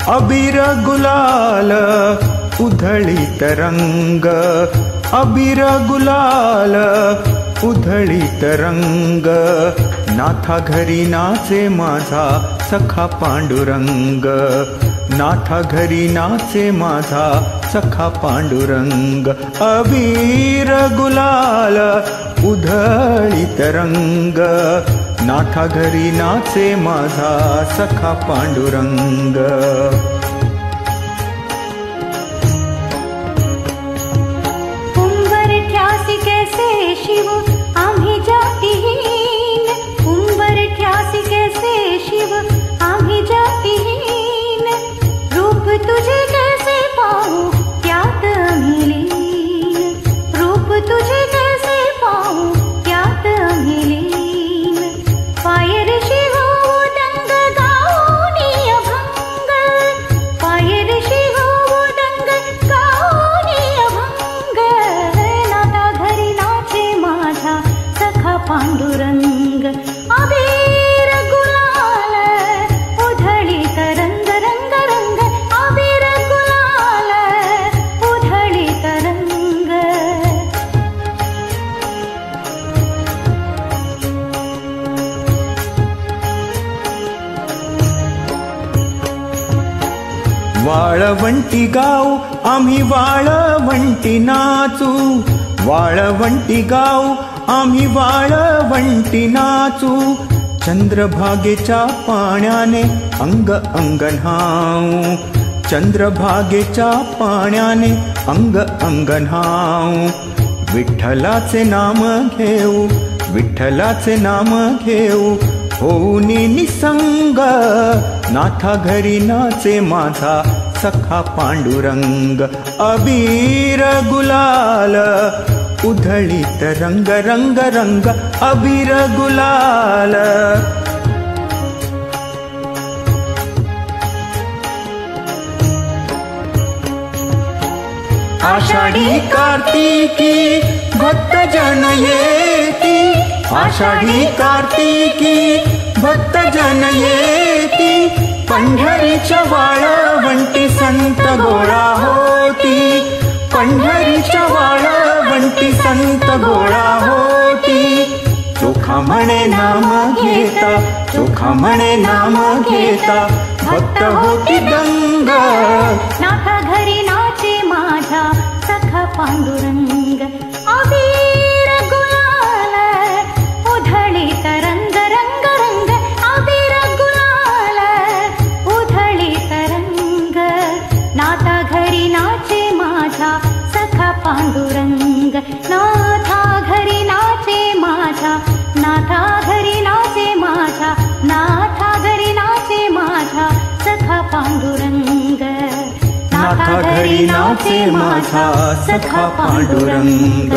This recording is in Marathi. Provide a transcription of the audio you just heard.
अबीर गुलाल उधळीत रंग, अबीर गुलाल उधळीत रंग, नाथा घरी नाचे माझा सखा पांडुरंग, नाथा घरी नाचे माझा सखा पांडुरंग, अबीर गुलाल उधळीत रंग, नाथा घरी नाचे माझा सखा पांडुरंग। उंबरठ्यासी कैसे शिव आम्ही जातिहीन, उंबरठ्यासी कैसे शिव आम्ही जातिहीन, रूप तुझे कैसे पाहू त्यात आम्ही लीन, रूप तुझे कैसे पाहू त्यात आम्ही लीन, पाय रे शिव दंग गाऊनी अभंग, पाय रे शिव दंग गाऊनी अभंग, नाथा घरी नाचे माझा सखा पांडुरंग, अबीर गुलाल उधळीत रंग रंग रंग, अबीर गुलाल उधळीत रंग। वाळवंटी गाऊ आम्ही वाळवंटी नाचू, वाळवंटी गाऊ आम्ही वाळवंटी नाचू, चंद्रभागेच्या पाण्याने अंग अंग न्हाऊ, चंद्रभागेच्या पाण्याने अंग अंग न्हाऊ, विठ्ठलाचे नाम घेऊ, विठ्ठलाचे नाम घेऊ, होऊनी निसंग, नाथा घरी नाचे माझा सखा पांडुरंग, अबीर गुलाल उधळीत रंग रंग रंग, अबीर गुलाल। आषाढी कार्तिकी भक्त जन येती, आषाढी कार्तिकी भक्त जन येती, पंढरीच्या वाळवंटी संत गोळा होती, पंढरीच्या वाळवंटी संत गोळा होती, चोखा म्हणे नाम घेता, चोखा म्हणे नाम घेता, भक्त होती दंग, नाथा घरी नाचे माझा सखा पांडुरंग, अबीर गुलाल उधळीत रंग रंग रंग, अबीर गुलाल उधळीत रंग, नाथा घरी नाचे माझा सखा पांडुरंग, नाथा घरी नाचे माझा, नाथा घरी नाचे माझा, नाथा घरी नाचे माझा सखा पांडुरंग, नाथा घरी नाचे माझा सखा पांडुरंग।